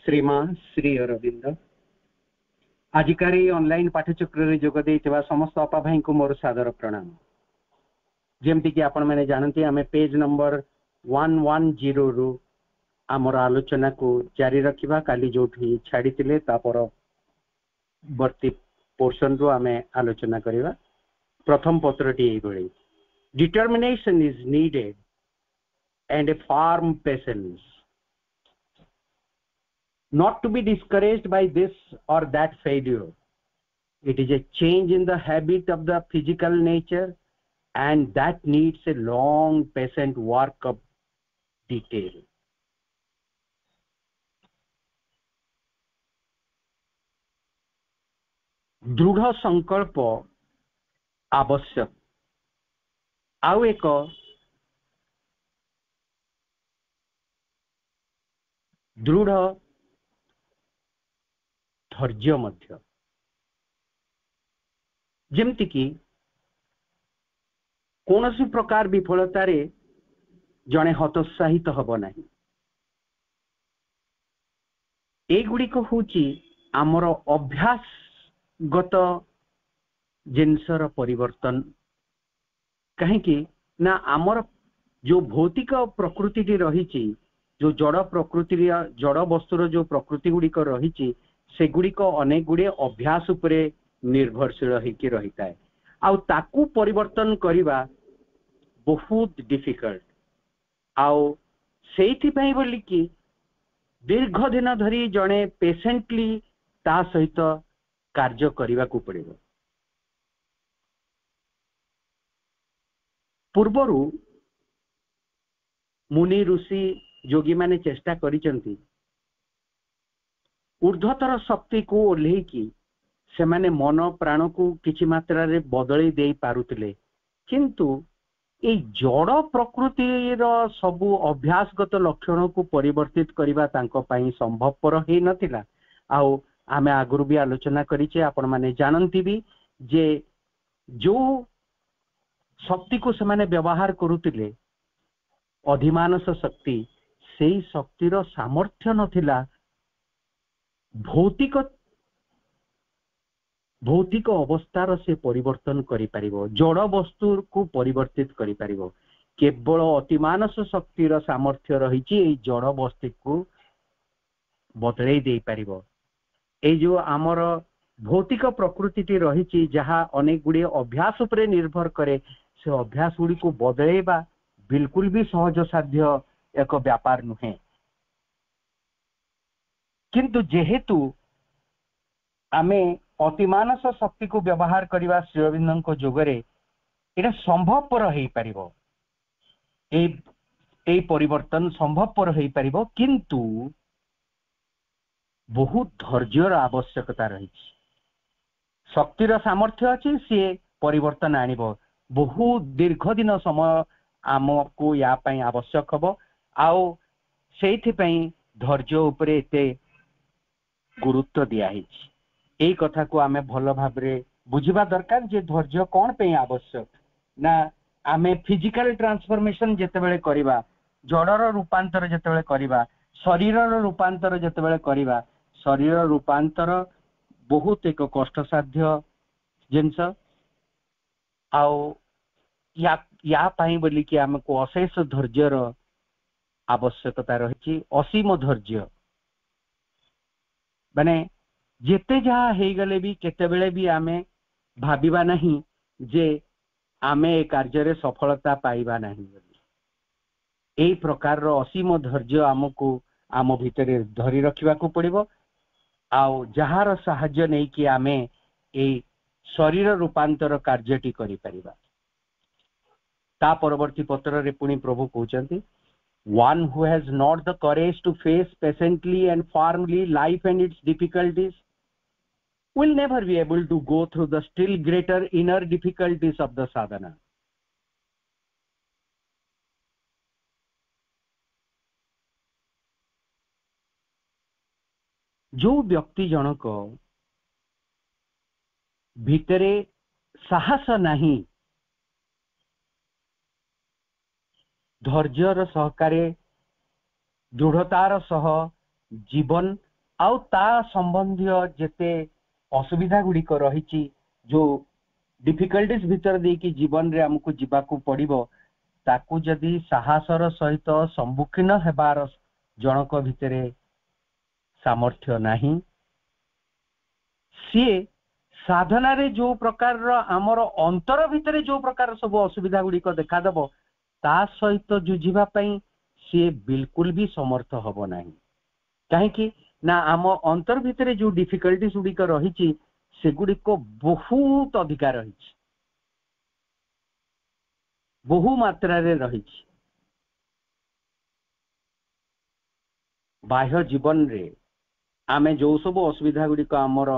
श्रीमान श्री अरविंद आजिकार ऑनलाइन पाठ्यचक्र जोग देइथिबा समस्त अपा भाई को मोर सादर प्रणाम। जेमती कि आपण माने जानते आमे पेज नंबर 110 रु आमर आलोचना को जारी रखिबा। काली जोठी छाड़ीतिले तापर वर्ती पोर्शन रु आमे आलोचना करिबा। प्रथम पत्रटी एई भଳି determination is needed and a firm patience not to be discouraged by this or that failure. It is a change in the habit of the physical nature and that needs a long patient work of detail. दृढ़ संकल्प आवश्यक। आउ एक दृढ़ धैर्य मध्य। जेमती कि कौनसी प्रकार विफलतार जड़े हतोत्साहित हब नहीं। एगुड़िक हूँ आमर अभ्यासगत जिनसर परिवर्तन। कहीं ना आमर जो भौतिक प्रकृति रही, जो जड़ प्रकृति जड़ वस्तुर जो प्रकृति गुड़िक रही सेगुड़िक अनेक गुड़े अभ्यास उपरे निर्भरशील होकर रही है। आउ ताकू परिवर्तन करिबा बहुत डिफिकल्ट। आउ सेइथि पई बोली कि दीर्घ दिन धरी जड़े पेशेंटली ता सहित कार्य करने को पड़ेगा। पूर्वरु मुनि ऋषि योगी माने चेष्टा करिसंती ऊर्ध्वतर शक्ति को ओल्हेकी से माने मन प्राण को किछि मात्रा रे बदली दे पारुतिले, किंतु ए जड़ प्रकृति रो सबु अभ्यासगत लक्षण को परिवर्तित करिबा तांको पई संभवपर हे नथिला। आउ आमे आगुरु भी आलोचना करिचे, आपण माने जानंती भी जे जो शक्ति को से माने व्यवहार करुतिले अधिमानस शक्ति, सेई शक्तिर सामर्थ्य नथिला भौतिक अवस्थार से परिवर्तन करि परिबो, जड़ वस्तु को परिवर्तित करि परिबो। केवल अतिमानस शक्तिर सामर्थ्य रहिछि एई जड़ वस्तु को बदलै दे परिबो। ए जो आमर भौतिक प्रकृति रहिछि जहा अनेक गुडी अभ्यास उपरे निर्भर करे, से अभ्यास गुडी को बदलैबा बिल्कुल भी सहज साध्य एक व्यापार नुहे। किंतु जेहेतु आमे अतिमानस शक्ति को व्यवहार करवा श्री अरविंद जोगरे एटा संभवपर हो पारिबो, ए परिवर्तन संभवपर हो पारिबो, किंतु बहुत धैर्यर आवश्यकता रही। शक्तिर सामर्थ्य अच्छी सी परिवर्तन आनिबो, बहुत दीर्घ दिन समय आमको या पई आवश्यक हबो। आउ सेइथि पई धैर्य उपरे एते गुरुत्व दिया हिच। एई कथा को आमे भल भाबरे बुझिबा दरकार जे धैर्य कोन पे आवश्यक ना। आमे फिजिकल ट्रांसफॉर्मेशन जेतेबेले करिबा, जड़र रूपांतर जेतेबेले करिबा, शरीरर रूपांतर जेतेबेले करिबा, शरीर रूपांतर बहुत एक कष्टसाध्य जिनस। आउ या पाई बोली कि आमको अशेष धैर्यर आवश्यकता रही। असीम धैर्य माने जेते जहा हे गले भी केतेबेले भी आमे भाबिबा नहीं जे आमे ए कार्य रे सफलता पाइबा नहीं बोली। एई प्रकार रो असीम धैर्य आमको आम भितरे धरी रखिबा को पड़िबो। आउ जहार सहाय्य नै कि आमे ए शरीर रूपांतर कार्यटी करि परिबा। ता परवर्ती पत्र रे पुनी प्रभु कहउचंती, one who has not the courage to face patiently and firmly life and its difficulties will never be able to go through the still greater inner difficulties of the sadhana. जो व्यक्ति जनक भितरे साहस नहीं, धैर्यर सहकारे दृढ़तार सह जीवन आउ ता संबंधी जेते असुविधा गुड़िक रही जो डिफिकल्टीज भीतर देकी जीवन रे हमको जीवाकू पड़िबो ताकू जदि साहसर सहित सम्मुखीन हेबार जनक भितरे सामर्थ्य नहीं सी साधना रे जो प्रकार आमर अंतर भितरे जो प्रकार सब असुविधा गुड़िक देखा देबो ता सहित जुझिबा पई सी बिल्कुल भी समर्थ हबो नहीं कहीं ना आम अंतर भितरे जो डिफिकल्टीज गुड़िक रही सेगुड़िक बहुत अधिकार रही बहु मात्रा रे रही बाह्य जीवन रे आमे जो सब असुविधा गुड़िक आमर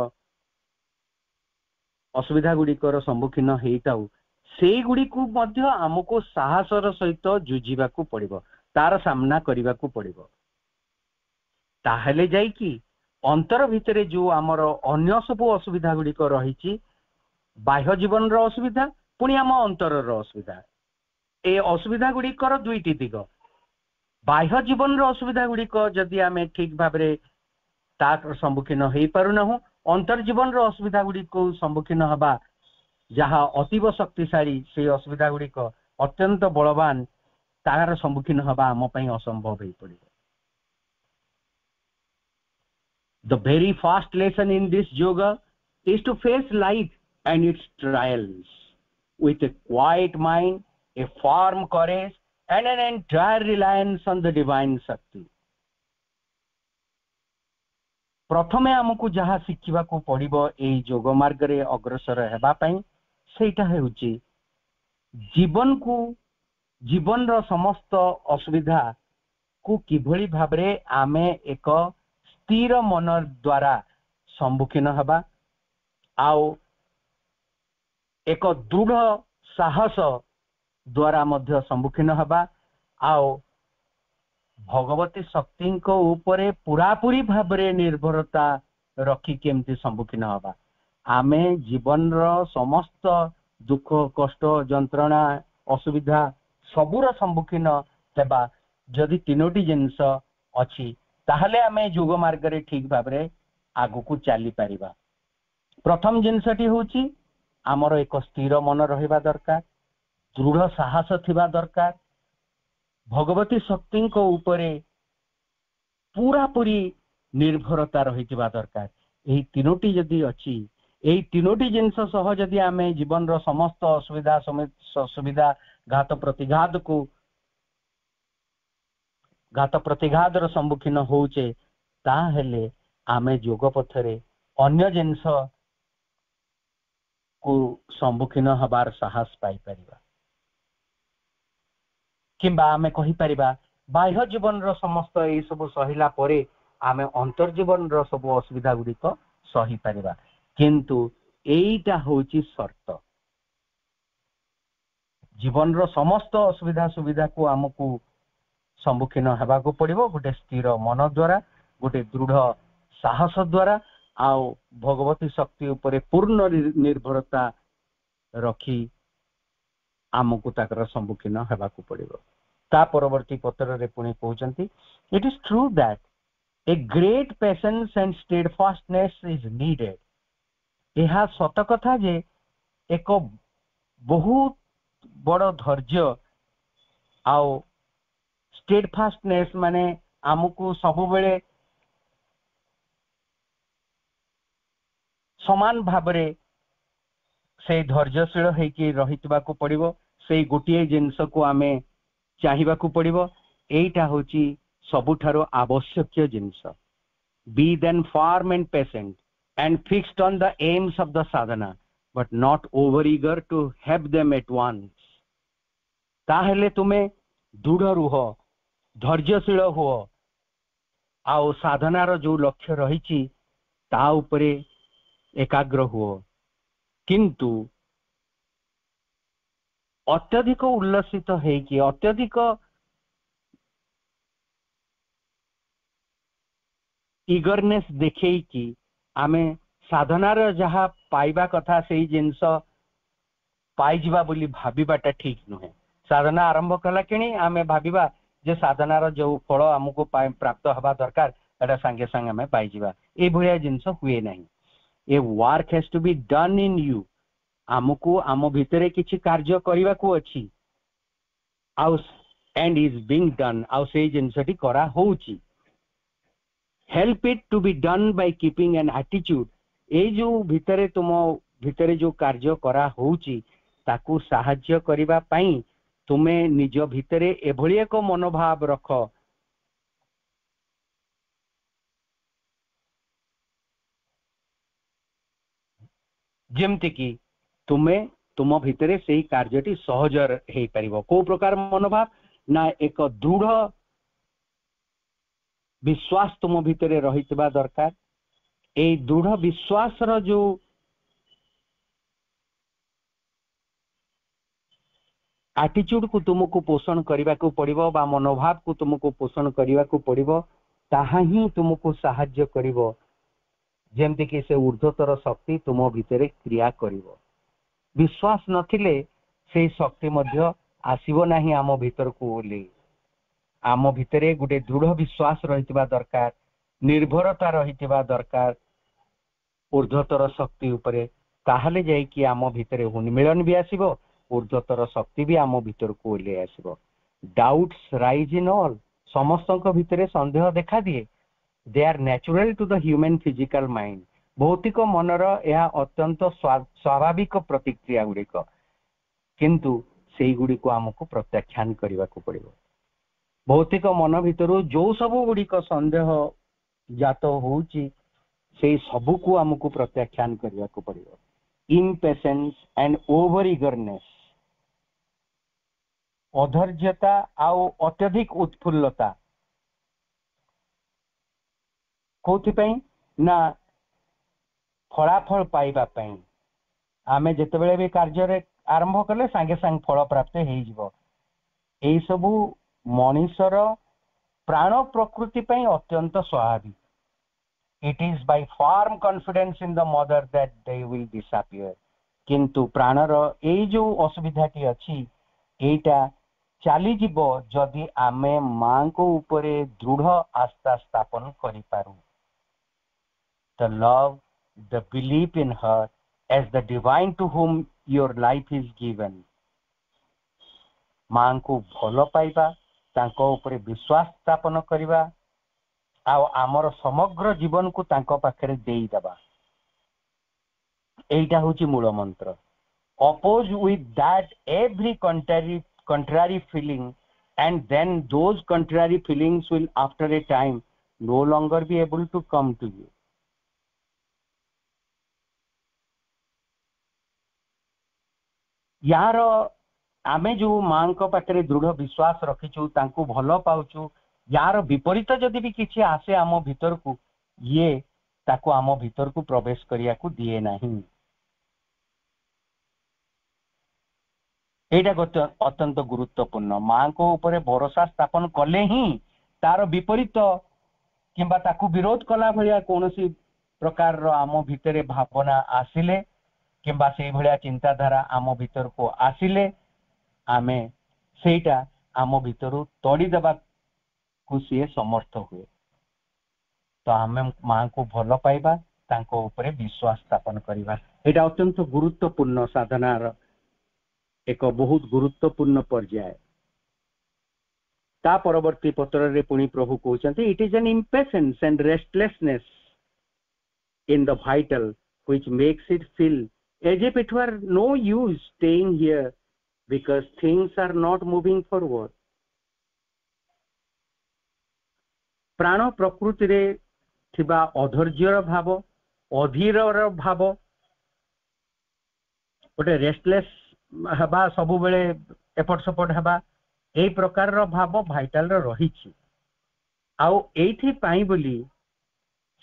असुविधा गुड़िकर सम्मुखीन होइताउ से गुड़िकु मध्य आमको साहसर सहित जुझिबाकू पड़िबो तार सामना करिबाकू पड़िबो ताहेले जाई कि अंतर भितरे जो आमर अन्य सब असुविधा गुड़िक रही बाह्य जीवन रो असुविधा पुणी आम अंतर रो असुविधा ए असुविधा गुड़िकर दुईटी दिग बाह्य जीवन रो असुविधा गुड़िक जदि आमे ठीक भाबरे तार सम्मुखीन होई पारुनाहु अंतर जीवन रो असुविधा गुड़िक सम्मुखीन हबा जहाँ अतीव शक्तिशाली से असुविधा गुड़िक अत्यंत बलवान तार सम्मुखीन हबा आम पई असंभव होई पड़िबो The very first lesson in this yoga is to face life and its trials with a quiet mind, a firm courage, and an entire reliance on the divine Shakti. प्रथमे आमको जहाँ शिखा को पड़िबो एई योग मार्ग रे अग्रसर हेबा पई सेटा हेउची जीवन को जीवन रो समस्त असुविधा को किभली भाबरे आमे एक स्थिर मन द्वारा सम्मुखीन हबा आउ एक दृढ़ साहस द्वारा मध्य सम्मुखीन हबा आउ भगवती शक्ति को ऊपरे पूरापूरी भाबरे निर्भरता रखी केमती सम्मुखीन हबा आमे जीवन रो समस्त दुख कष्ट जंत्रणा असुविधा सबुर सम्मुखीन हेबा जदि तीनोटी जिंस अछि ताहले आमे योग मार्ग रे ठीक भाबरे आगु को चली परिबा प्रथम जिनसटी होची आमर एक स्थिर मन रहिबा दरकार दृढ़ साहस थिबा दरकार भगवती शक्ति को ऊपरे पूरा पूरी निर्भरता रहितिबा दरकार एही तीनोटी जदि अछि एही तीनोटी जिनस सह जदि आमे जीवन रो समस्त असुविधा सुविधा घात प्रतिघात रो सम्मुखीन होउचे ताहेले आमे योग पथरे अन्य जिनस को सम्मुखीन हबार साहस पाई परिबा किंबा आमे कहि परिबा बाह्य जीवन रो समस्त ए सब सहिला परे आमे अंतर जीवन रो सब असुविधा गुडी को सही परिबा किंतु एईटा होची शर्त जीवन रो समस्त असुविधा सुविधा को हमकु सम्मुखीन हेबा को पड़िबो गोटे स्थिर मन द्वारा गोटे दृढ़ साहस द्वारा आउ भगवती शक्ति उपरे पूर्ण निर्भरता रखी आमको ताकर सम्मुखीन हेबा को पड़िबो ता परवर्ती पत्र रे पुणी कहउचंती it is true that a great patience and steadfastness is needed एहा सत कथा जे एक बहुत बड़ धैर्य आउ स्टेडफास्टनेस माने आमको सब बेले समान भाबरे से धैर्यशील हेकि रहितबा को पड़िबो से गोटिए जिंस को आमे चाहिबा को पड़िबो एटा होची सबुठारो आवश्यक जिंस be then firm and patient and fixed on the aims of the sadhana but not over eager to have them at once ताहेले तुमे दृढ़ रुह धैर्यशील हो आउ साधनार जो लक्ष्य रही ता उपरे एकाग्र हुओ किंतु अत्यधिक उल्लसित हेकि अत्यधिक इगरनेस देखै कि आमे साधनार जहाँ पाइबा कथा से जिनस पाइजिबा बोली भाबिबाटा ठीक नुहे साधना आरंभ कला किणी आमे भाबिबा जे साधनार जो फल हमको प्राप्त हवा दरकार एटा संगे संगे हमें पाई जिबा ए भलिया जिंस हुए नहीं a work has to be done in you आमको आम भितरे किछि कार्य करबा को अछि आउ एंड इज बीइंग डन आउ से जिंसटी करा होउची help it to be done by keeping an attitude ए जो भितरे तुम भितरे जो कार्य करा होउची ताकू साहाय्य करिबा पई तुमे निज भितरे एभली एक मनोभाव रख जेमति कि तुमे तुम भितरे सेही कार्यटी सहज हेई परिबो को प्रकार मनोभाव ना एक दृढ़ विश्वास तुम भितरे रहितबा दरकार ए दृढ़ विश्वास रो जो एटीट्यूड को तुमको पोषण करने को पड़िबो बा मनोभाव को तुमको पोषण करने को पड़िबो ताहा ही तुमको साहाय्य करिवो जेमति कि से ऊर्ध्वतर शक्ति तुम भितरे क्रिया करिवो विश्वास नथिले से शक्ति मध्य आसीबो नाही आम भीतर को बोली आम भितरे गुटे दृढ़ विश्वास रहितबा दरकार निर्भरता रहितबा दरकार ऊर्ध्वतर शक्ति उपरे ताहले जाई कि आम भितरे उन्मिलन भी आसीबो ऊर्ध्वतर शक्ति भी आम भीतर को ओले आसीबो डाउट्स राइज इन ऑल समस्तक भितरे संदेह देखा दिए they are natural to the human physical mind भौतिक मनर यह अत्यंत स्वाभाविक प्रतिक्रिया गुड़िक किंतु से गुड़ी को आमको प्रत्याख्यान करने को पड़ो भौतिक मन भितर जो सब गुड़िक संदेह जात होउची से सबू को आमको प्रत्याख्यान करने को पड़ो इम्पेशेंस एंड ओवर इगरनेस अधैर्यता आउ अत्यधिक उत्फुल्लता कोथिपई ना फलाफल पाइबा पई आमे जेतेबेले भी कार्य रे आरंभ कले संगे संग फल प्राप्त हेई जिवो एई सबु मनुष्यर प्राण प्रकृति पई अत्यंत स्वाभाविक it is by firm confidence in the mother that they will disappear किंतु प्राणर एई जो असुविधाटी अछि एटा चाली जीवो जदि आमे मां को ऊपरे दृढ़ आस्था स्थापन करि Paru the love the belief in her as the divine to whom your life is given मां को भलो पाइबा तांको ऊपरे विश्वास स्थापन करिबा आ आमर समग्र जीवन को तांको पाखरे देई दबा एटा होची मूल मंत्र oppose with that every contrary feeling and then those contrary feelings will after a time no longer be able to come to you यार आमे जो मां को पाखरे दृढ़ विश्वास रखिछु तांको भलो पाउछु यार विपरीत जदि भी किछि आसे आम भीतर को ये ताको आम भीतर को प्रवेश करिया को दिए नहीं एटा अत्यंत गुरुत्वपूर्ण मां को ऊपर भरोसा स्थापन कले ही तार विपरीत किंबा ताकू विरोध कला भलिया कोनोसी प्रकार रो आम भीतरे भावना आसिले किंबा से भलिया चिंताधारा आम भीतर को आसिले आमे सेटा आम भीतर तोड़ी देबा को से समर्थ हुए तो आमे मां को भलो पाइबा तांको ऊपर विश्वास स्थापन करिबा एटा अत्यंत गुरुत्वपूर्ण साधनार एक बहुत गुरुत्वपूर्ण पर्याय ता परवर्ती पत्र रे पुनी प्रभु कहउचंती it is an impatience and restlessness in the vital which makes it feel as if it were no use staying here because things are not moving forward प्राण प्रकृति रे थिबा अधैर्यर भाव अधीरर भाव गोटे रेस्टलेस हबा सबु बेले एपट सपट हबा ए प्रकार रो भाव भाइटाल रो रहिछि आउ एथि पाई बोली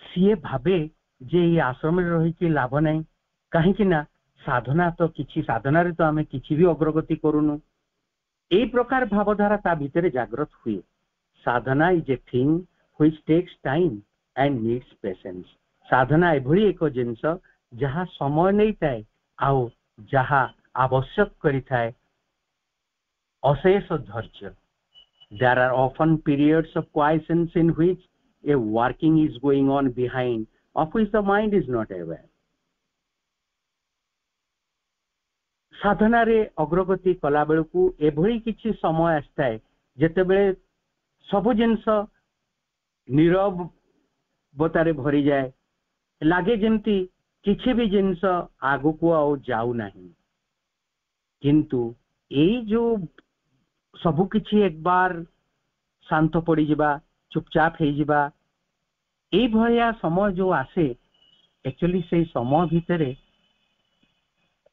सीए भाबे जे ई आश्रम रे रहि कि लाभ नै काहे कि ना साधना तो किछि साधना रे तो हमें किछि भी अग्रगति करूनु ए प्रकार भावधारा ता भीतर जागृत हुए sadhana is a thing which takes time and needs patience साधना एभली एक जिंस जहा समय नै थाए आउ जहा आवश्यक करि थाए अशेष धैर्य there are often periods of quiescence in which a working is going on behind, of which the mind is not aware. साधना रे अग्रगति कला बेलू एभली किछि समय आस्ताए जेते बेले सब जिनस नीरवतारे भरी जाए, लागे जेमती किछि भी जिनस आगु को आउ जाऊ नाही, किंतु एई जो सबु किछि एक बार शांत पड़ी जिबा, चुपचाप हे जिबा, एई भया समय जो आसे एक्चुअली से समय भितरे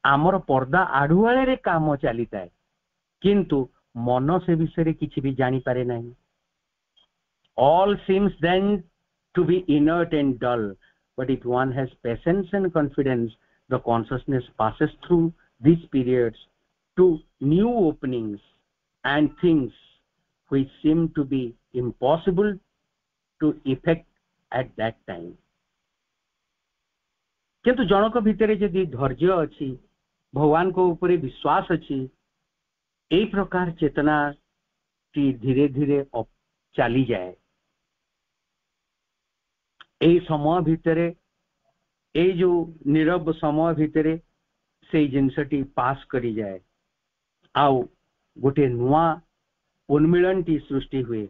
आमर पर्दा आढ़ुआले रे काम चली थाए, किंतु मन से विषय किछि भी जानी पारे नहीं. All seems then to be inert and dull, but if one has patience and confidence, the consciousness passes through these periods to new openings and things which seem to be impossible to effect at that time. किंतु जनक भितरे जदि धैर्य अछि, भगवान को ऊपर विश्वास अछि, एई प्रकार चेतना टी धीरे धीरे चली जाए, एई समय भितरे एई जो नीरव समय भितरे से जिनसटी पास करी जाए, आउ गोटे नुआ उन्मिलन टी सृष्टि हुए,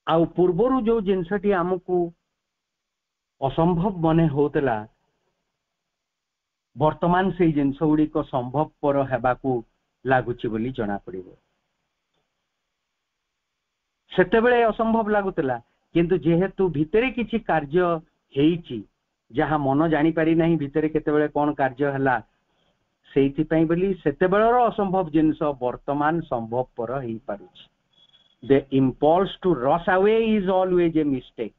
आउ पूर्वरु जो जिनसटी आमको असंभव मने होतला, वर्तमान से जिनस गुड़िक संभवपर हेबाकू लागुची बोली जना पड़िबो. सेतेबेले असंभव लागुतला, किंतु जेहेतु भितरे किछि कार्य हेइची जहा मन जानी पारि नाही भितरे केतेबेले कोन कार्य हला, सेइथि पई बोली सेतेबेलर असंभव जिनस वर्तमान संभवपर हेइ पारुछि. The impulse to rush away is always a mistake.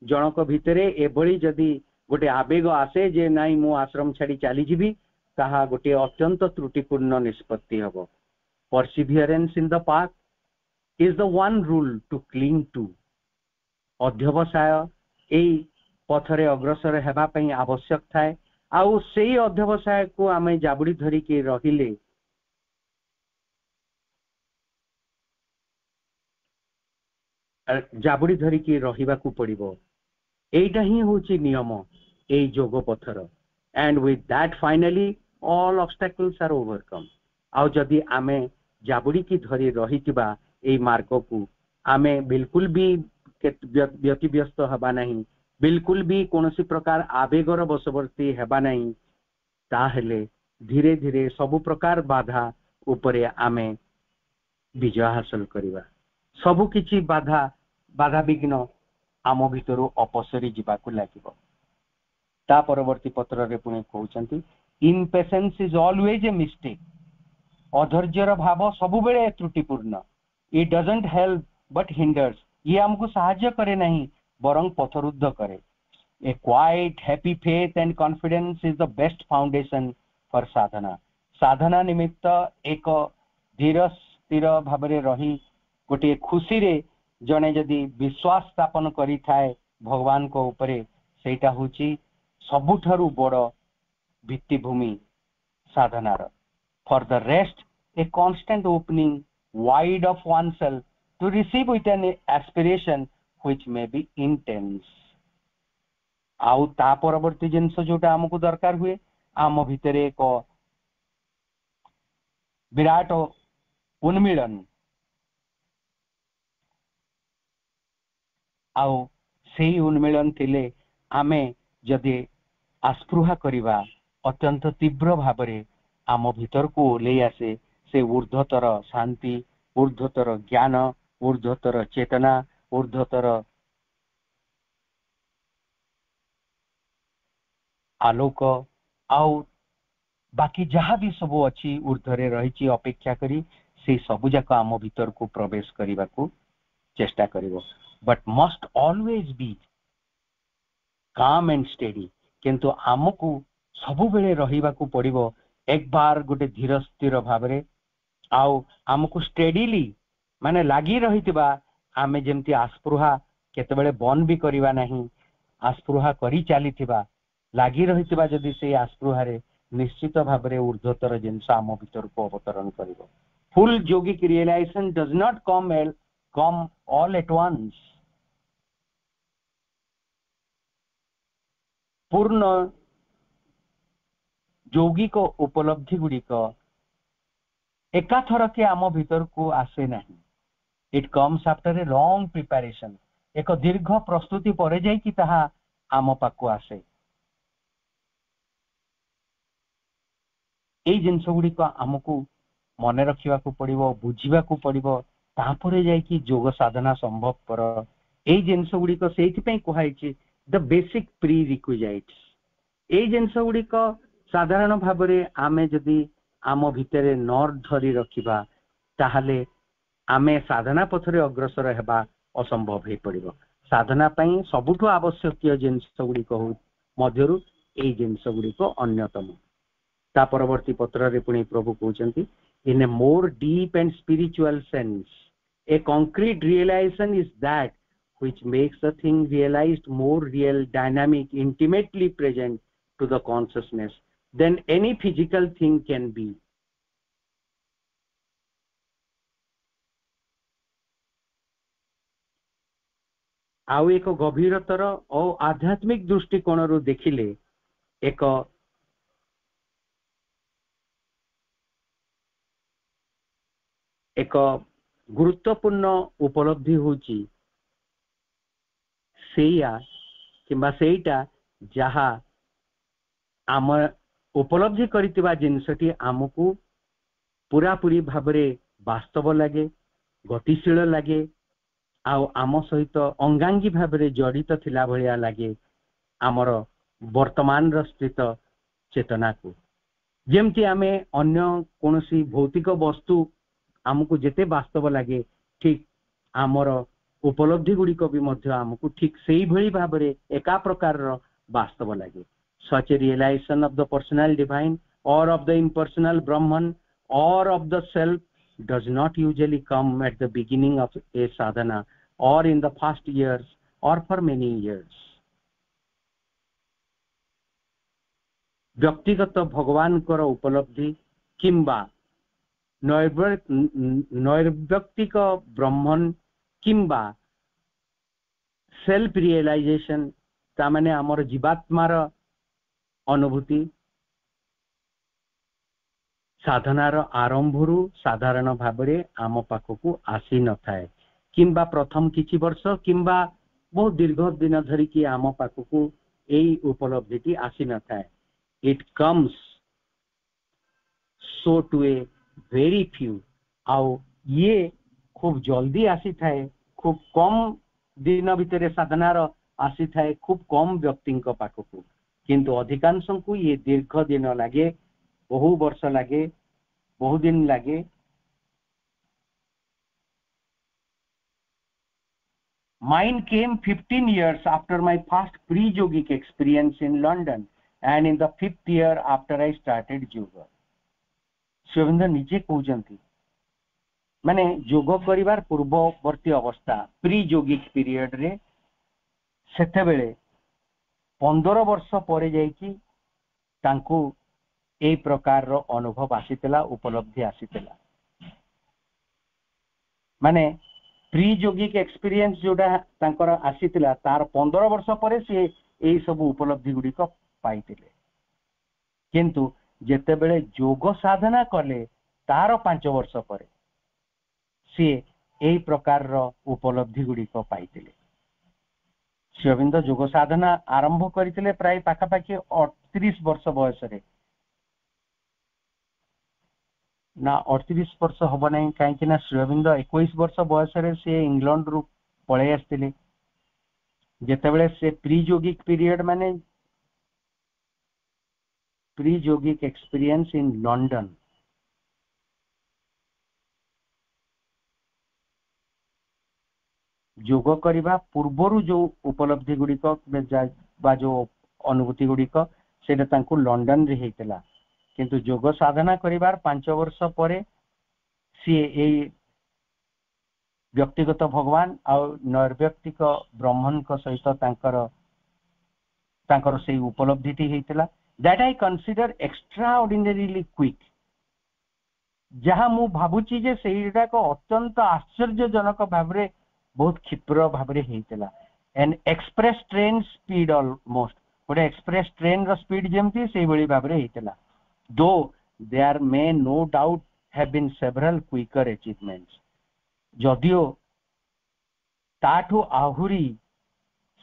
जनक भितरे एभली जदि गोटे आवेग आसे जे नाई मु आश्रम छाड़ी चली जीवी, ताहा गोटे अत्यंत त्रुटिपूर्ण निष्पत्ति हबो. Perseverance in the path is the one rule to cling to. अध्यवसाय एई पथरे अग्रसर हेबा पई आवश्यक थाए, आउ सेई अध्यवसाय को आमे जाबुड़ी धरी के रहिले जाबुड़ी धरी के रहिबाकू पड़िबो. एइटा ही होची नियम ए जोग पथर. And with that finally all obstacles are overcome. आउ जदि आमे जाबुड़ी की धरी रहितिबा ए मार्ग को आमे बिल्कुल भी व्यतिव्यस्त हबा नहीं, बिल्कुल भी कोनोसी प्रकार आवेगर बशवर्ती हेबा नहीं, ताहेले धीरे धीरे सबु प्रकार बाधा उपरे आमे विजय हासिल करिबा. सबु किछि बाधा विघ्न आम भितर अपसरी जीवाकू लागिबो. ता परवर्ती पत्र रे पुणी कहउचंती, impatience is always a mistake. अधैर्यर भाव सबु बेले त्रुटिपूर्ण. It doesn't help but hinders. ये हमको सहाय्य करे नहीं बरं पथरुद्ध करे. A quiet happy faith and confidence is the best foundation for sadhana. साधना निमित्त एक धीर स्थिर भावरे रही गोटे खुशी रे जने जदि विश्वास स्थापन करी थाए भगवान को ऊपरे, सेटा होची सबुठारु बड़ भित्तिभूमि साधनार. For the rest a constant opening wide of oneself to receive with an aspiration which may be intense. आउ ता परवर्ती जिनस जोटा हमको दरकार हुए, आम भितरे एक विराट उन्मिलन, आउ सेई उन्मिलन थिले आमे जदि आस्पृहा करिबा अत्यंत तीव्र भावरे आम भीतर को ले आसे से ऊर्ध्वतर शांति, ऊर्ध्वतर ज्ञान, ऊर्ध्वतर चेतना, ऊर्ध्वतर आलोक, आउ बाकी जहाँ भी सब अच्छी ऊर्ध्वरे रही अपेक्षा करी से सबु जाक आम भीतर को प्रवेश करने को चेष्टा करिवो. बट मस्ट ऑलवेज बी काम एंड स्टेडी. किंतु आमको सबु बेले रहिबा को पड़िबो एक बार गोटे धीर स्थिर भावरे, आउ आमको स्टेडीली माने लागी रहितिबा. आमे जेमती आस्पृहा केतेबेले बन भी करिवा नहीं, आस्पृहा करी चलीथिबा लागी रहितिबा जदि से आस्पृहारे निश्चित भावरे ऊर्ध्वतर जिनस आम भीतर को अवतरण करिवो. Full yogic realisation does not come all at once. पूर्ण यौगिक उपलब्धि गुड़िक एकाथर के आम भीतर को आसे नहीं. It comes after a long preparation. एक दीर्घ प्रस्तुति पर जाई कि ताहा आम पाखु आसे. एई जिंस गुड़िक आमको मन रखा पड़ो, बुझा पड़ो, तापर जाइकी योग साधना संभवपर. एई जिंस गुड़िक से कहुई द बेसिक प्री रिक्विजाइट्स. एई जिंस गुड़िक साधारण भाव में आमे जदि आम भितर न धरी रखिबा ताहले आमे साधना पथरे अग्रसर हेबा असंभव हो पड़ो. साधना पई सबुठु आवश्यक जिंस गुड़िक मध्यरु एई जिंस गुड़िक अन्यतम. ता परवर्ती पत्र रे पुणी प्रभु कहउचंती, in a more deep and spiritual sense, a concrete realization is that which makes the thing realized more real, dynamic, intimately present to the consciousness than any physical thing can be. आउ एक गभीरतर और आध्यात्मिक दृष्टिकोण रु देखिले एक एक गुरुत्वपूर्ण उपलब्धि होची सेया किंबा सेईटा जहा आम उपलब्धि करितिबा जिनसटी आमको पूरा पूरी भाबरे वास्तव लगे, गतिशील लगे, आउ आम सहित अंगांगी भाबरे जड़ित थिला भलिया लगे आमर वर्तमान स्थित चेतना को. जेमती आमे अन्य कोनोसी भौतिक वस्तु आमको जेते वास्तव लगे ठीक आमर उपलब्धि गुड़िक भी मध्य आमको ठीक सेई भली भाबरे एका प्रकार वास्तव लगे. Such a realisation of the personal divine or of the impersonal Brahman or of the self does not usually come at the beginning of a sadhana or in the first years or for many years. व्यक्तिगत भगवान कर उपलब्धि किंबा नैर्व्यक्तिक ब्रह्मन किंबा self realisation तामाने आमर जीवात्मार अनुभूति साधनार आरंभरू साधारण भाबरे आम पाखकू आसी न थाए किंबा प्रथम किछि वर्ष किंबा बहुत दीर्घ दिन धरिकी आम पाखकू एई उपलब्धिटी आसी न थाए. It comes so to a very few. आउ ये खूब जल्दी आसी थाए, खूब कम दिन भितर साधनार आसी थाए खूब कम व्यक्ति पाखकू. किंतु अधिकांश को ये दीर्घ दिन लगे, बहु वर्ष लगे, बहु दिन लगे. Mine came 15 years after my first pre-yogic experience in London and in the 5th year after I started yoga. Shivendra निजे कहउचंती माने योग करिवार पूर्ववर्ती अवस्था प्री योगिक पीरियड रे सेते बेले 15 वर्ष परे जाईकी तांको ए प्रकार रो अनुभव आसीतला, उपलब्धि आसीतला. माने प्री योगिक एक्सपीरियंस जोडा तांकर आसीतला तार 15 वर्ष परे से ए सब उपलब्धि गुडी को पाइतिले. किंतु जेते बेले योग साधना कले तार 5 वर्ष परे से ए प्रकार रो उपलब्धि गुडी को पाइतिले. शिवबिंद योग साधना आरंभ करथिले प्राय पाखापाखि 38 वर्ष बयस रे ना 38 वर्ष हम ना कहीं श्रीअरविंद 21 वर्ष बयस से इंग्लैंड रु पलि आसते जिते से प्री योगिक पीरियड माने pre yogic experience in London योग करने पूर्वर जो उपलब्धि गुड़िक जो अनुभूति गुड़िक से लंडन रे हेतला. किंतु योग साधना करिवार 5 वर्ष परे सी ए व्यक्तिगत भगवान और नैर्व्यक्तिक ब्रह्मन को सहित तांकर से उपलब्धिटी हेतला. That I consider extraordinarily quick. जहाँ मु भाबुची जे सेईटा को अत्यंत आश्चर्यजनक भाबरे बहुत क्षिप्र भाबरे हेतला. An express train speed almost गोटे एक्सप्रेस ट्रेन रो स्पीड जेमती से बड़ी भाबरे हेतला though there may no doubt have been several quicker achievements जदियो ताठू आहुरी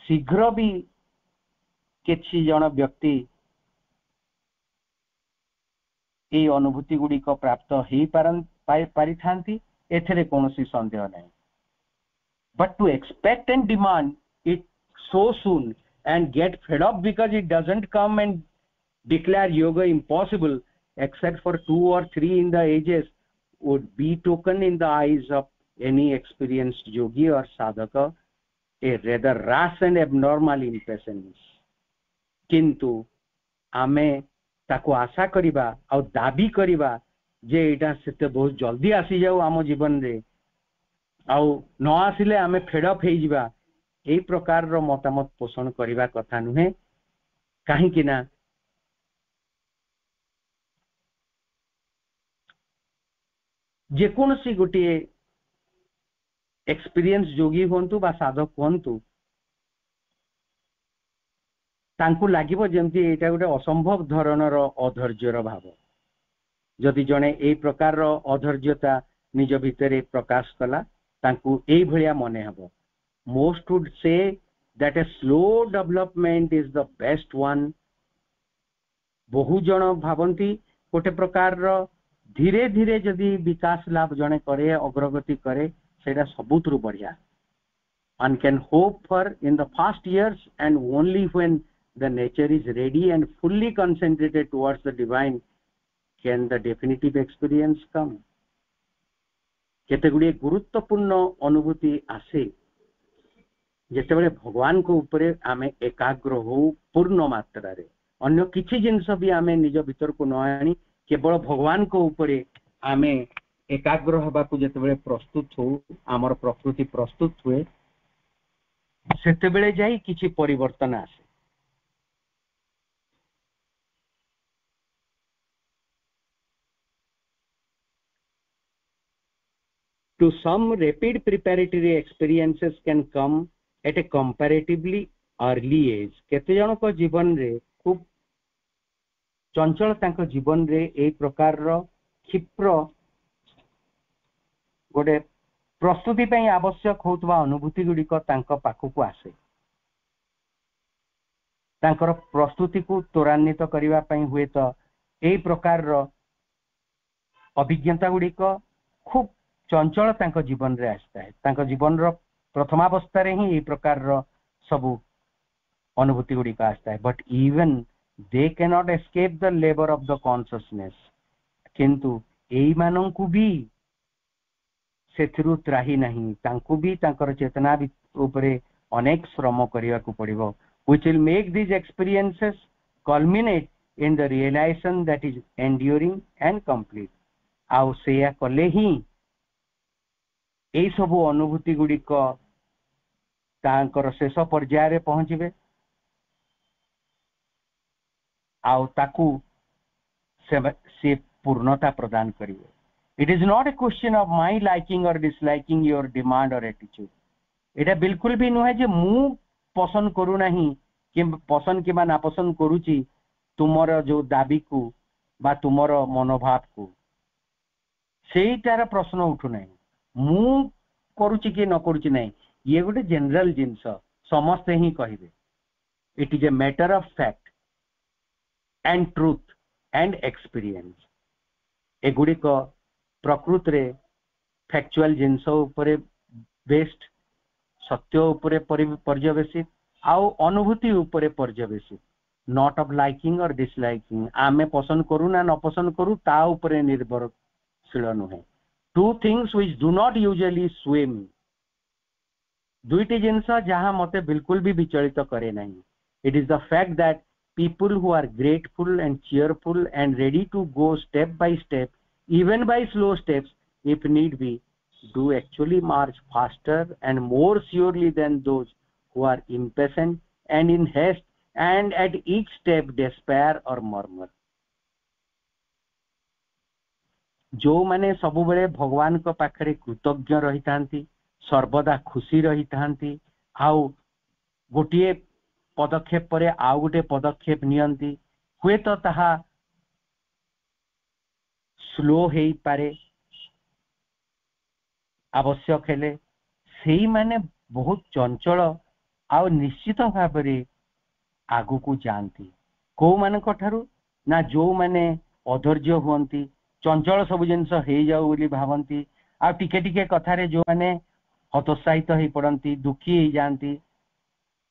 शीघ्र भी किछि जन व्यक्ति ए अनुभूति गुडी को प्राप्त ही पारि थांती एथरे कोनोसी संदेह नहीं but to expect and demand it so soon and get fed up because it doesn't come and declare yoga impossible except for 2 or 3 in the ages would be token in the eyes of any experienced yogi or sadhaka a rather rash and abnormal impatience किंतु आमे ताको आशा करिबा और दाबी करिबा जे एटा सेते बहुत जल्दी आसी जाऊ आम जीवन रे आउ न आसिले आमे फेडअप हे जिबा एई प्रकार रो मतामत पोषण करिबा कथा नुहे काहे कि ना जे कोनसी गोटे एक्सपीरियंस जोगी होंतु बा साधक होंतु तांकु लागिबो जेमति एटा गोटे असंभव धरणर अधैर्यर भाव जदि जणे एई प्रकार रो अधैर्यता निज भितरे प्रकाश कला तांकु एई भलिया मने हबो most would say that a slow development is the best one बहु जण भावंती गोटे प्रकार रो धीरे धीरे जदि विकास लाभ जणे करे अग्रगति करे सेटा सबुतरु बढ़िया one can hope for in the past years and only when the nature is ready and fully concentrated towards the divine can the definitive experience come केते गुडी गुरुत्वपूर्ण अनुभूति आसे जेतेबेले भगवान को ऊपरे आमे एकाग्र हो पूर्ण मात्रा रे अन्य किछि जिंस भी आमे निज भीतर को न आनी केवल भगवान को ऊपरे आमे एकाग्र हबा को जेतेबेले प्रस्तुत हो आमर प्रकृति प्रस्तुत हुए सेतेबेले जाई किछि परिवर्तन आसे to some rapid preparatory experiences can come at a comparatively early age केते जन को जीवन रे खूब चंचल तांको जीवन रे ए प्रकार रो क्षिप्र गोटे प्रस्तुति पई आवश्यक होतबा अनुभूति गुडी को तांको पाखु को आसे तांकर प्रस्तुति को त्वरान्वित करिवा पई हुए तो ए प्रकार रो अभिज्ञता गुडी को खूब चंचल तांको जीवन रे आस्ता है तांको जीवन रो प्रथमावस्था रे ही ए प्रकार रो सबु अनुभूति गुडी का आस्ता है but even they can not escape the labour of the consciousness किंतु एई मानन को भी सेथिरु त्राही नहीं तांको भी तांकर चेतना ऊपरे अनेक श्रम करिया को पड़िबो which will make these experiences culminate in the realization that is enduring and complete आउ सेया कले ही एई सबु अनुभूति गुडी को तांकर शेष पर्याय रे पहुंचबे आउ ताकू से पूर्णता प्रदान करिवे it is not A question of my liking और डिसलाइकिंग योर डिमांड और एटीट्यूड एटा बिल्कुल भी नुहे जे मु पसंद करू नहीं कि पसंद किबा ना पसंद करूची तुमर जो दाबी को बा तुमर मनोभाव को सेटार प्रश्न उठु नहीं मु करूची कि न करूची नहीं ये गोटे जनरल जिंस समस्त ही कहिबे it is a matter of fact and truth and experience एगुडी को प्रकृति रे फैक्चुअल जिंस ऊपर बेस्ड सत्य ऊपर पर्यवेसित आउ अनुभूति ऊपर पर्यवेसित नॉट ऑफ लाइकिंग और डिसलाइकिंग आमे पसंद करू ना न पसंद करू ता ऊपर निर्भरशील नुहे two things which do not usually स्वे मी दुईटी जिंस जहां मते बिल्कुल भी विचलित करे नहीं it is the fact that people who are grateful and cheerful and ready to go step by step even by slow steps if need be do actually march faster and more surely than those who are impatient and in haste and at each step despair or murmur जो माने सब बेले भगवान को पाखरे कृतज्ञ रही थांती सर्वदा खुशी रही थांती आउ गोटिए पदक्षेप पर आउ गोटे पदक्षेप नियंती हुए तो ताहा स्लो हेई पारे आवश्यक हेले सेही माने बहुत चंचल आ निश्चित भाव में आगु को जानती को मानक ठारू ना जो माने अधैर्य हुअंती चंचल सब जिनस हे जाऊ बोली भावंती आ टिके टिके कथारे जो माने हतोत्साहित हो पड़ती दुखी हो जाती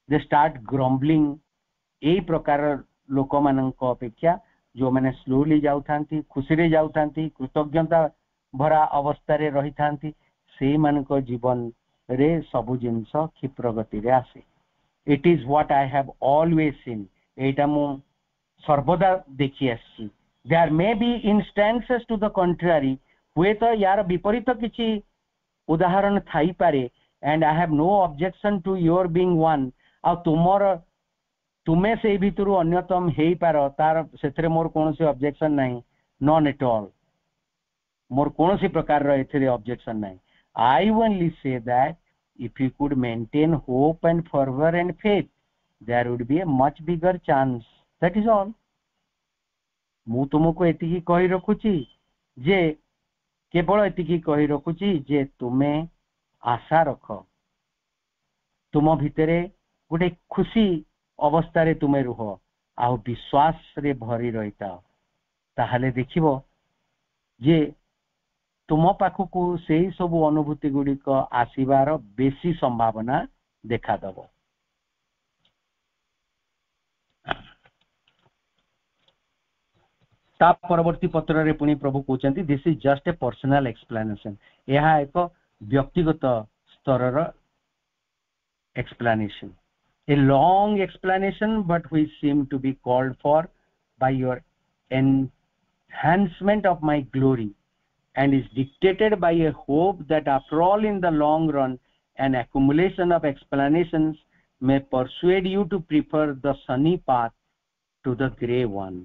दे स्टार्ट ग्रम्बलिंग यही प्रकार लोक मानक अपेक्षा जो माने स्लोली जाऊ थांती खुशी रे जाऊ थांती कृतज्ञता भरा अवस्था रे रही थांती से मानक जीवन रे सब जिनस क्षिप्र गति रे आसे it is what I have always seen एटा मु सर्वदा देखि आसी there may be instances to the contrary हुए तो यार विपरीत किछि उदाहरण थाई पारे and I have no objection to your being one आ तुमर तुमे से भितर अन्यतम हेई पार तार सेथरे मोर कोनोसी ऑब्जेक्शन नाही नॉन एट ऑल मोर कोनोसी प्रकार रो एथरे ऑब्जेक्शन नाही I only say that if you could maintain hope and fervor and faith there would be a much bigger chance that is all मु तुमको एतिकी कहि रखुची जे केवल एतिकी कहि रखुची जे तुमे आशा रख तुम भितरे गोटे खुशी अवस्था रे तुमे रुह आ विश्वास रे भरी रहिता ताहाले देखिबो जे तुम पाखकू से सब अनुभूति गुड़िक आसबार बेसी संभावना देखा दब ता परवर्ती पत्र रे पुनी प्रभु कहते this is just a personal explanation यह एक व्यक्तिगत स्तर explanation a long explanation but which seem to be called for by your enhancement of my glory and is dictated by a hope that after all in the long run an accumulation of explanations may persuade you to prefer the sunny path to the grey one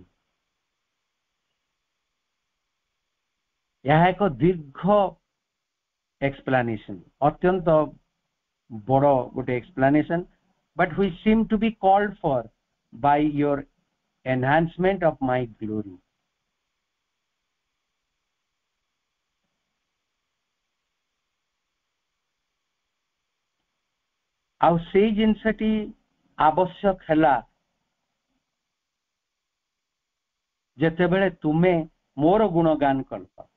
यह एक दीर्घ explanation अत्यंत बड़ गोटे explanation but which seem to be called for by your enhancement of my glory आउ से जिनसटी आवश्यक हैला जेते बेले तुमे मोर गुणगान करता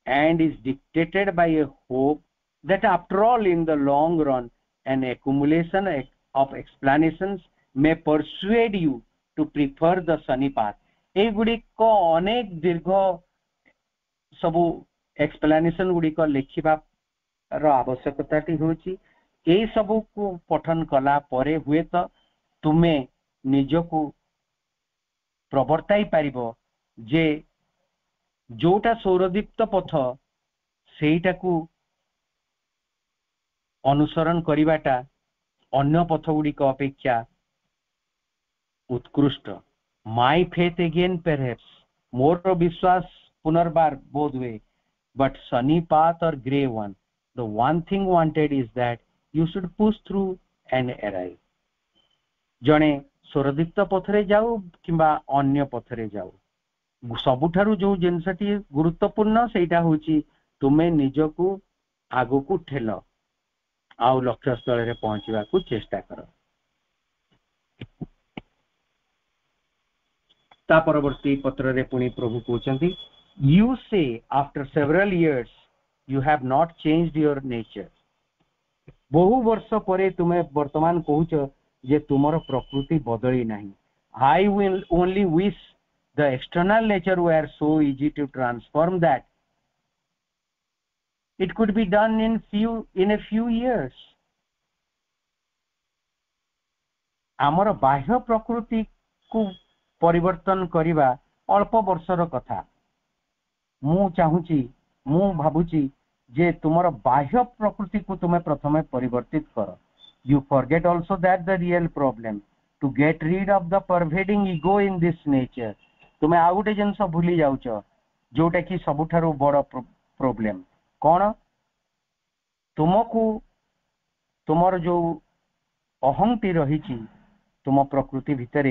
and is dictated by a hope that after all in the long run an accumulation of explanations may persuade you to prefer the sunny path ए गुडी को अनेक दीर्घ सबु एक्सप्लेनेशन गुडी को लेखिबा रो आवश्यकताटी होची ए सबु को पठन कला परे हुए तो तुमे निजको प्रवर्ताई पारिबो जे जोटा सौरदीप्त पथ सेटा को अनुसरण करिवाटा अन्य पथ गुडी को अपेक्षा उत्कृष्ट माय फेथ अगेन परहैप्स मोर विश्वास पुनर्बार बोध हुए बट सनी पाथ और grey one the one thing wanted is that you should push through and arrive जणे स्वरदीप्त पथरे जाऊ किंबा अन्य पथरे जाऊ सबुठारु जो जिनसटी गुरुत्वपूर्ण सेटा होची तुमे निजको आगो को ठेल आउ लक्ष्य स्थल रे पहुंचवा को चेष्टा कर ता परवर्ती पत्र रे पुनी प्रभु कहउचंती you say after several years you have not changed your nature बहु वर्ष परे तुमे वर्तमान कहूच जे तुमर प्रकृति बदली नाही I will only wish the external nature were so easy to transform that it could be done in a few years आमर बाह्य प्रकृति को परिवर्तन करिवा अल्प वर्षर कथा मु चाहूची मु भाबुची जे तुमर बाह्य प्रकृति को तुमे प्रथमे परिवर्तित कर you forget also that the real problem to get rid of the pervading ego in this nature तुमे आ गुटे जिंस भूली जाउछ जोटा कि सबुठारु बड़ प्रॉब्लम कोन तुमको तुमर जो अहंति रहिछि तुम प्रकृति भितर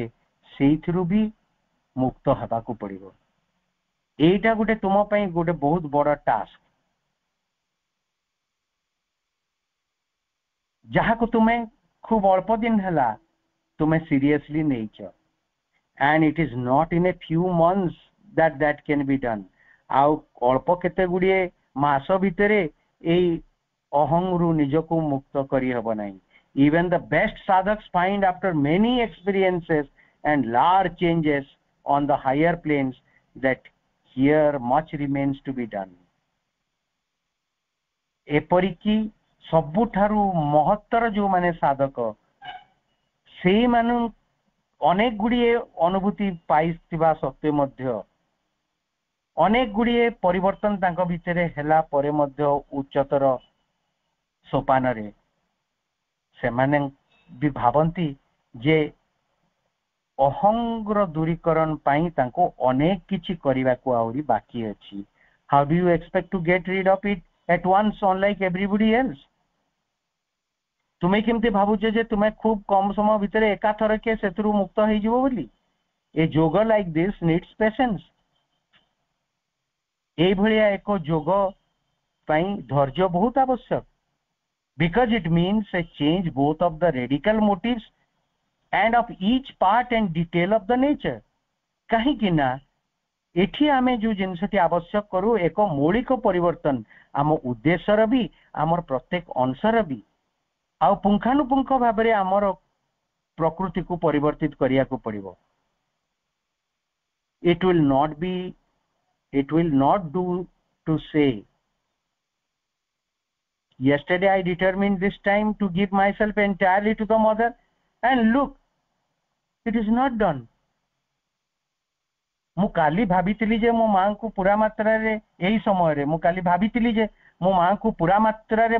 से भी मुक्त हवा को पड़ो। एटा गोटे तुम गोटे बहुत बड़ टास्क जहाँ को तुम्हें खूब अल्प दिन है तुम्हें सीरियसली नहीं and it is not in a few months that can be done। आउ अल्प केते गुड़िए मास भितरे एई अहंग रु निजको मुक्त करी हबो नाही। Even the best sadhaks find after many experiences and large changes on the higher planes that here much remains to be done। एपरिकी सबुठारु महत्तर जो माने साधक से मानु अनेक गुड़िए अनुभूति पाइथिबा सत्वे मध्य अनेक गुड़िए परिवर्तन तांको भितरे हेला परे मध्य उच्चतर सोपान रे से माने भी भावंती जे अहंग्र दूरीकरण पाई तांको अनेक किछि करिवा को आउरी बाकी अछि। How do you expect to get rid of it at once unlike everybody else? तुम्हें केमती भावुचे जे तुम्हें खूब कम समय भितर एका थरके सेतुरु मुक्त हो जिवो बोली? ए जोग लाइक दिस नीड्स पेशेंस। ए भलिया एक जोग पई धैर्य बहुत आवश्यक। Because it means a change both of the radical motives and of each part and detail of the nature. कहीं कि ना एठी आमे जो जिनसटी आवश्यक करू एक मौलिक परिवर्तन आम उद्देश्यर भी आमर प्रत्येक अंशर भी आ पुंखानुपुंख भाव में आमर प्रकृति को परिवर्तित करिया को पड़िबो। it will not do to say yesterday I determined this time to give myself entirely to the mother and look it is not done। मु काली भाबितिली जे मो मां को पूरा मात्रा रे एही समय रे मु काली भाबितिली जे मो मां को पूरा मात्रा रे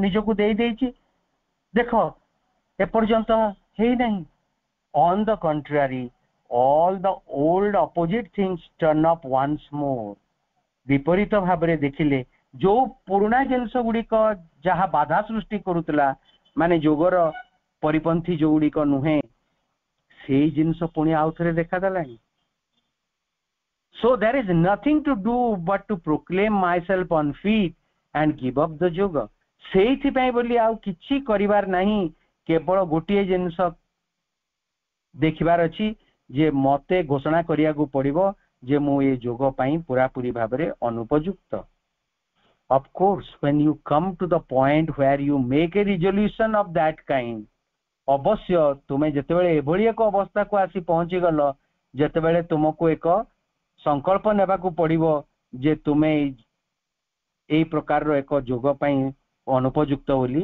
निजको देई देइची देखो एपर्यंत हे नहीं। On the contrary all the old opposite things turn up once more. विपरीत भाव में देखिले जो पुराना जिनस गुड़िक जहाँ बाधा सृष्टि करुतला माने जोगर परिपंथी जो गुड़िक नुहे से जिनस पुणी आउ थे देखादेलानी। So there is nothing to do but to proclaim myself on feet and give up the yoga। सेइथि पई बोली आउ किछि करिवार नाही केवल गोटिए जिनस देखिबार अछि जे मते घोषणा करिया को पड़िबो जे मु ए जोग पई पूरा पूरी भाव में अनुपयुक्त। Of course when you come to the point where you make a resolution of that kind अवश्य तुमे जेतेबेले एभली एक अवस्था को आसी पहुंची गलो जेतेबेले तुमको एक संकल्प नेबा को पड़िबो जे तुमे ए प्रकार रो एक जोग पई अनुपयुक्त बोली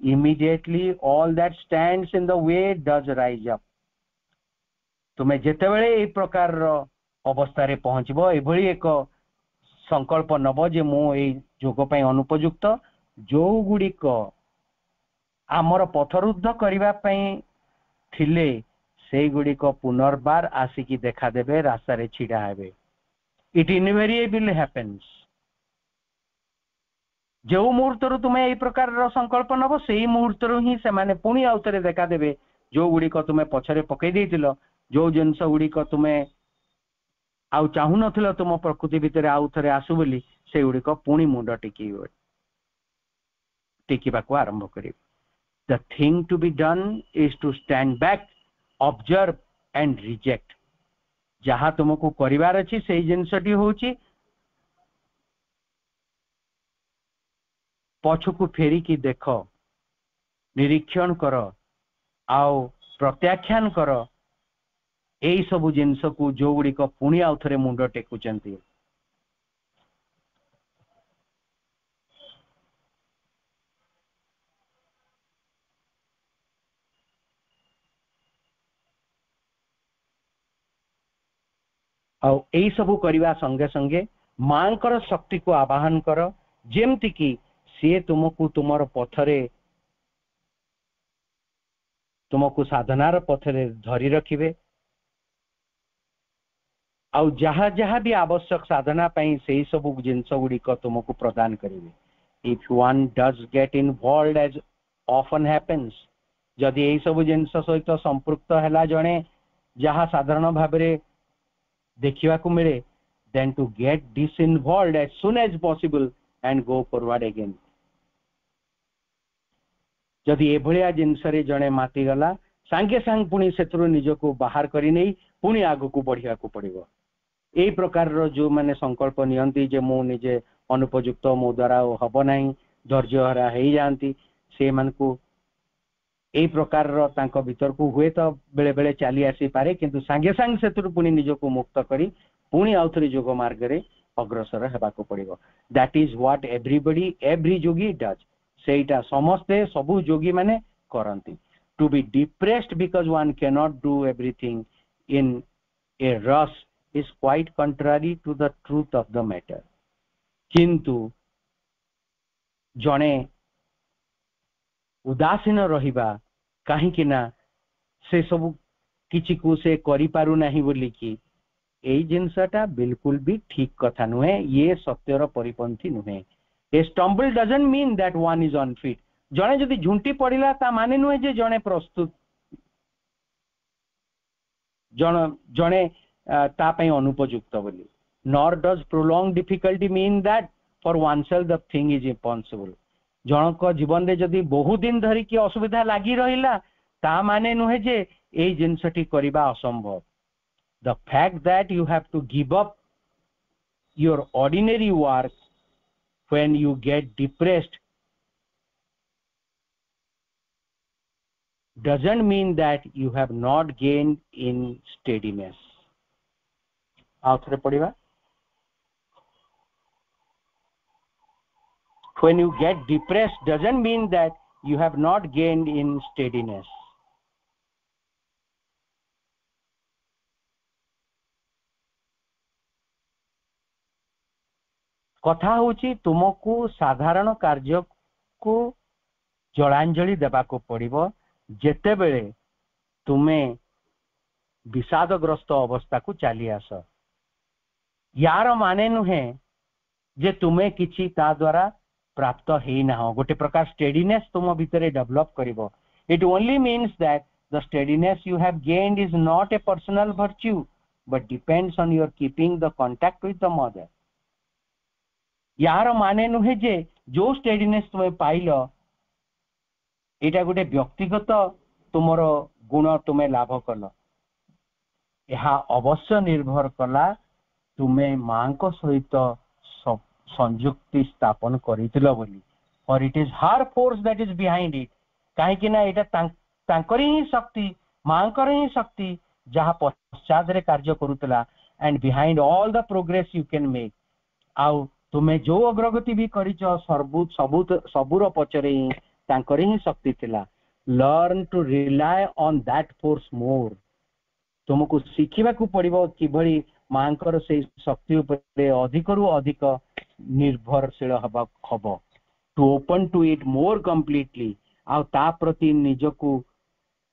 immediately all that stands in the way does rise up। तुमे जेतेबेले ए प्रकार रो अवस्था रे पहुंचबो एभली एक संकल्प नब जे मो ए जोग पई अनुपयुक्त जो गुड़िक आमर पथरुद्ध करिवा पई थिले से गुड़िक पुनर्बार आसिकी देखा देबे रास्ता रे छिड़ा हेबे। It invariable happens. जो मुहूर्त तुम्हें यही प्रकार संकल्प नब से मुहूर्त ही से माने पुणी आउ थे देखा देबे जो गुड़िक तुम्हें पछरे पकई देथिलो जो जिनस गुड़िक तुम्हें आउ चाहू नथिलो तुम प्रकृति भितर आउ थे आसु बोली से गुड़िक पुणी मुंड टेकिबाको आरंभ करिवे। The thing to be done is to stand back, observe and reject। जहाँ तुमको करिवार अछि सेही जिनसटी होची पछकु फेरी की देख निरीक्षण कर आओ प्रत्याख्यान कर एई सबु जिनस को जो गुड़िक पुणी आउ थे मुंड टेकुचंती। आउ एई सबु करिवा संगे संगे मांकर शक्ति को आवाहन कर जेमति की सी तुमको तुमर पथरे तुमको साधनार पथरे धरी रखिबे आउ जहाँ जहाँ भी आवश्यक साधना पाई से सब जिनस गुड़िक तुमको प्रदान करेंगे। If one does get involved as often happens जदि यही सब जिनस सहित संपृक्त है जड़े जहाँ साधारण भाव देखा मिले then to get disinvolved as soon as possible and go forward again. जदि एभलिया जिनस जड़े मातीगला सांगे सांग पुणी से निजको बाहर करने पुणी आग को बढ़िया को पड़ो। यही प्रकार जो मैंने संकल्प नियंती जे मु निजे अनुपयुक्त मो द्वारा हम ना धैर्यहरा हो जाती से मानकु यही प्रकार भीतर को हुए तो बेले बेले चली आसी पारे किंतु सांगे सांग से पुणी निजको मुक्त करी पुणी आउ थे योग मार्ग रे अग्रसर हेबाको पड़िबो। That is what everybody every yogi does सेटा समस्ते सबु योगी माने करंती। To be depressed because one can not do everything in a rush is quite contrary to the truth of the matter. किंतु जणे उदासीन रहिबा कहीं ना से सब किछि को से करि पारु नाही बोली कि यही जिनसटा बिल्कुल भी ठीक कथा नुहे, ये सत्यर परिपंथी नुहे। A stumble doesn't mean that one is unfit. जणे जदि झुंटी पड़िला ता माने नुहे जे जणे प्रस्तुत जणे ता पई अनुपयुक्त बोली। Nor does prolong difficulty mean that for oneself the thing is impossible. जनक जीवन रे जदि बहुत दिन धरी की असुविधा लागी रहिला ता माने नुहे जे एई जिनसटी करिबा असंभव। The fact that you have to give up your ordinary work when you get depressed doesn't mean that you have not gained in steadiness. आउथरे पढ़िबा। When you get depressed doesn't mean that you have not gained in steadiness. कथा होची तुमको साधारण कार्य को जलांजलि देबा को पड़िबो जेते बेले तुमे विषादग्रस्त अवस्था को चली आस। यार माने नुहे जे तुमे किछि ता द्वारा प्राप्त हेई ना हो। गोटे प्रकार स्टेडीनेस तुम भितरे डेवलप करिवो। It only means that the steadiness you have gained is not a personal virtue but depends on your keeping the contact with the Mother. यार माने नुहे जे जो स्टेडीनेस तुम पाइल एटा गोटे व्यक्तिगत तुमर गुण तुम्हें लाभ कल। यह अवश्य निर्भर कला तुम्हें मां को सहित संयुक्ति स्थापन करितिल बोली। और it is her force that is behind it. कहीं ना एटा तांकरी ही शक्ति मांकर ही शक्ति जहाँ पश्चात रे कार्य करुतला and behind all the progress you can make. आउ तुम्हें जो अग्रगति भी करिच सबुर पचरे ही तांकरी ही शक्ति थिला। Learn to rely on that force more. तुमको शिखिबा को पड़िबो किभली मांकर से शक्ति उपरे अधिक रु अधिक निर्भरशील हबो। To open to it more completely आ ता प्रति निजको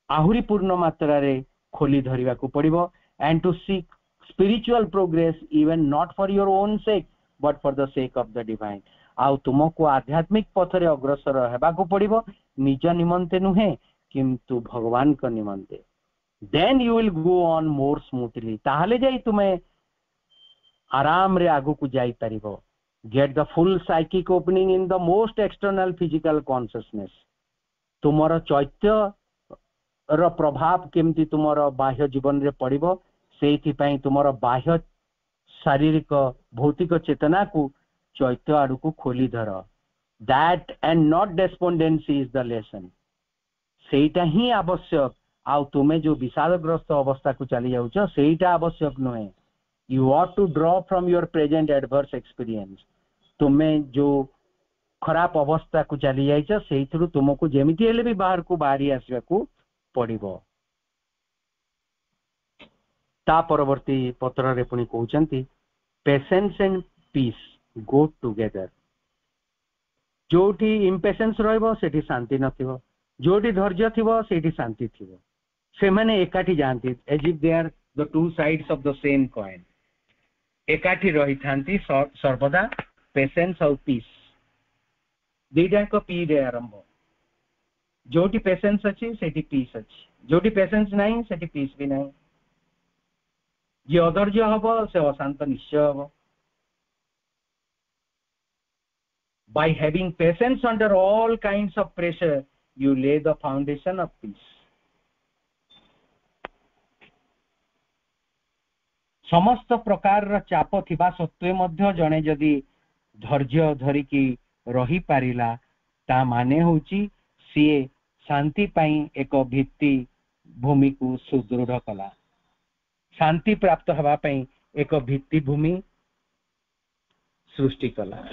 आहुरी पूर्ण मात्रा रे खोली धरिबा को पड़िबो। And to seek spiritual progress even not for your own sake but for the sake of the divine. आउ तुमको आध्यात्मिक पथरे अग्रसर हेबा को पड़िबो निज निमंते नुहे किंतु भगवान को निमंते। Then you will go on more smoothly. ताहले जाई तुम्हें आराम रे आगु को जाई परिबो। Get the full psychic opening in the most external physical consciousness. तुमर चैत्य र प्रभाव केमती तुमर बाह्य जीवन रे पड़िबो सेथि पई तुमर बाह्य शारीरिक भौतिक चेतना को चैत्य आड़ को खोली धर। That and not despondency is the lesson. सेटा ही आवश्यक। आउ तुम्हें जो विषादग्रस्त अवस्था को चली जाउछ सेटा आवश्यक नुहे। You ought to draw from your present adverse experience. तुम्हें जो खराब अवस्था को चली जाइछ सेइथरु तुमको जेमिति हेले भी बाहर को बाहरी आसीबा को पड़िबो। ता परवर्ती पत्र रे पुनी कहउचंती patience and peace go together. जोठी इम्पेशेंस रहइबो सेठी शांति नथिबो, जोठी धैर्य थिबो सेठी शांति थिबो। से माने एकाठी जानती as if they are the two sides of the same coin. एकाठी रही थांती सर्वदा पेशेंस और पीस। दुईटा को पी रे आरंभ। जोटी पेशेंस अच्छी सेठी पीस अच्छी, जोटी पेशेंस नहीं सेठी पीस भी नहीं। जी अधैर्य हम से अशांत निश्चय हम। By having patience under all kinds of pressure, you lay the foundation of peace. समस्त प्रकार चाप थिबा सत्वे मध्य जने जदि धैर्य धरिकी रही पारिला ता माने होची सीए शांति पाई एक भित्ति भूमि को सुदृढ़ कला। शांति प्राप्त हवा पाई एक भित्ति भूमि सृष्टि कला।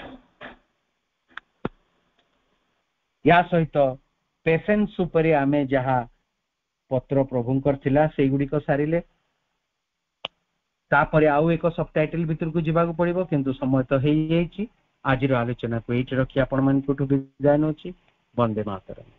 या सहित पेशेंस उपरे आमे जहा पत्र प्रभु करथिला सेई गुडी को सारिले। तापरे आउ एक सबटाइटल भितर को जिबाक पड़िबो किंतु समय तो हेई जाईची। आजिर आलोचना को एठी रखि आपण मानकु विदाय नोची। वंदे मातरम।